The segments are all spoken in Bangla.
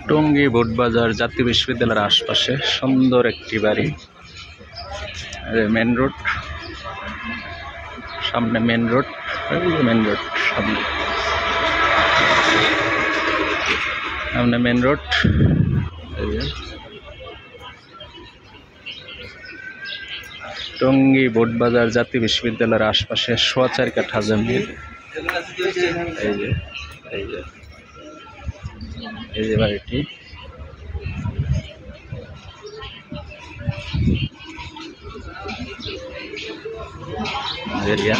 টঙ্গী বোটবাজার জাতীয় বিশ্ববিদ্যালয়ের আশপাশে সুন্দর একটি বাড়ি। মেন রোড, সামনে মেন রোড, মেন রোড সামনে মেন রোড। টঙ্গী বোটবাজার জাতীয় বিশ্ববিদ্যালয়ের আশপাশে 4.5 কাঠা জমি। এই যে বাড়িটি। এরিয়া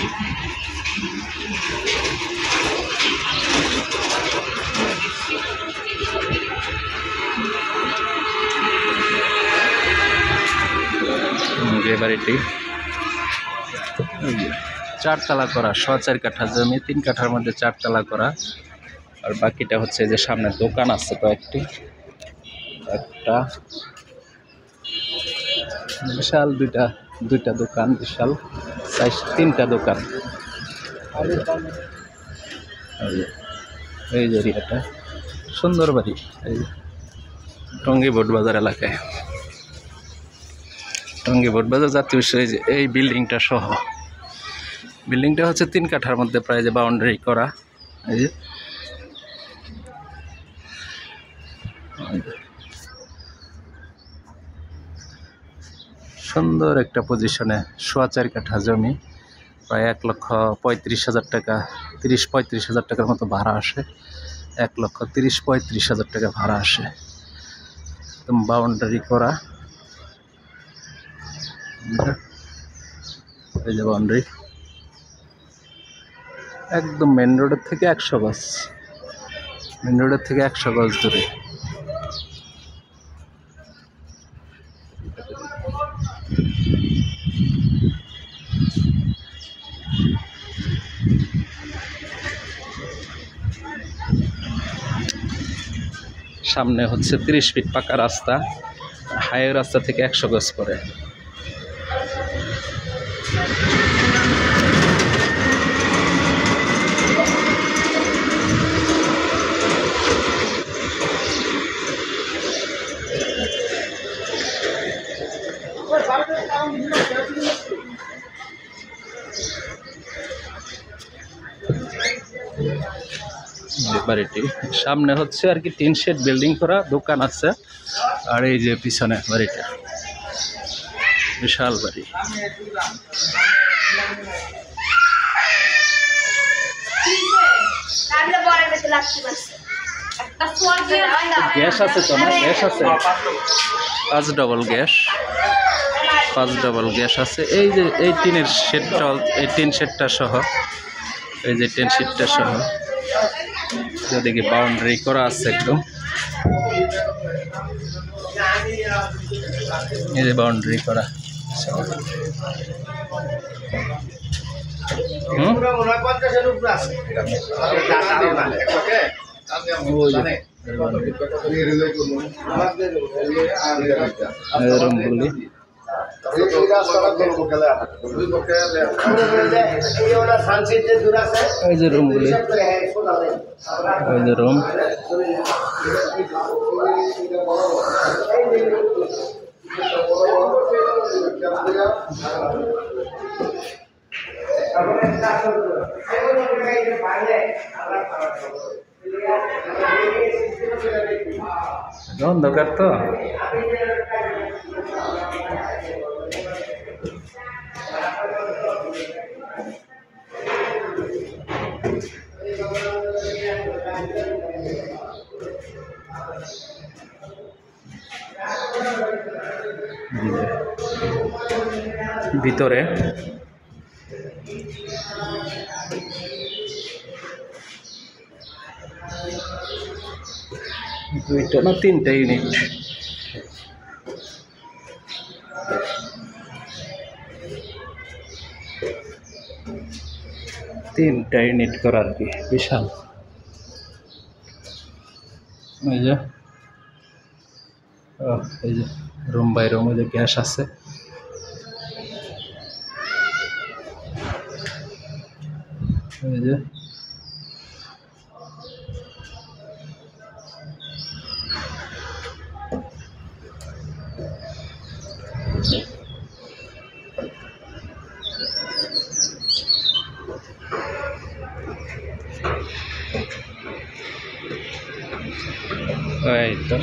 বাড়িটি 4 তলা করা, 4.5 কাঠা জমি, 3 কাঠার মধ্যে 4 তলা করা। আর বাকিটা হচ্ছে যে সামনে দোকান আছে কয়েকটি, একটা বিশাল দুইটা দোকান, বিশাল 3টা দোকান। এই যে এরিয়াটা সুন্দর বাড়ি, এই টঙ্গী বোটবাজার এলাকায়, টঙ্গী বোটবাজার জাতীয় বিশ্ববিদ্যালয়। এই বিল্ডিংটা সহ, বিল্ডিংটা হচ্ছে 3 কাঠার মধ্যে প্রায় যে বাউন্ডারি করা। এই যে সুন্দর একটা পজিশনে 4.5 কাঠা জমি, প্রায় 1,35,000 টাকা, 30-35,000 টাকার মতো ভাড়া আসে। 1,30-35,000 টাকা ভাড়া আসে। একদম বাউন্ডারি করা, এই যে বাউন্ডারি একদম মেন রোডের থেকে 100 গজ, মেন রোডের থেকে 100 গজ দূরে। সামনে হচ্ছে 30 ফিট পাকা রাস্তা, হাইওয়ে রাস্তা থেকে 100 গজ পরে। বাড়িটি সামনে হচ্ছে আর কি 3 শেড বিল্ডিং করা, দোকান আছে। আর এই যে পিছনে বাড়িটা, বিশাল বাড়ি। গ্যাস আছে তো না? গ্যাস আছে 5 ডবল গ্যাস, 5 ডবল গ্যাস আছে। এই যে এই টিনের শেডটা, এই টিন শেডটা সহ, এই যে টিন শেডটা সহ যেদিকে বাউন্ডারি করা আছে একদম, এই যে বাউন্ডারি করা। রুমগুলি এই যে রুমগুলি, ওই যে রুম। অন্ধকার তো, ভিতরে দুইটা না 3টা ইউনিট, করা আর কি, বিশাল। এই যে রুম বাই রুম, ওই যে গ্যাস আছে। এই যে এই তো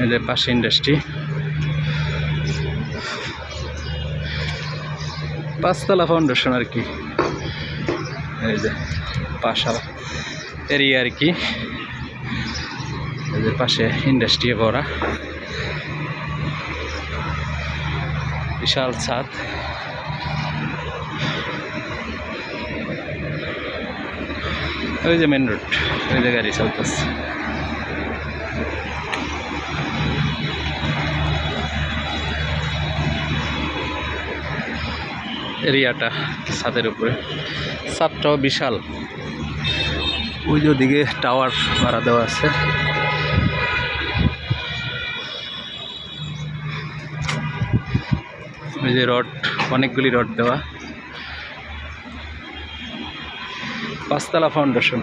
এদের পাশে ইন্ডাস্ট্রি, 5 তলা ফাউন্ডেশন আর কি। এই যে পাশা এরিয়া আর কি, এদের পাশে ইন্ডাস্ট্রি ভরা, বিশাল ছাদ। ওই যে মেন রোড, ওই যে গাড়ি চলতেছে। এরিয়াটা ছাদের উপরে, ছাদটাও বিশাল। ওই যে ওদিকে টাওয়ার ভাড়া দেওয়া আছে। ওই যে রড, অনেকগুলি রড দেওয়া, 5 তলা ফাউন্ডেশন।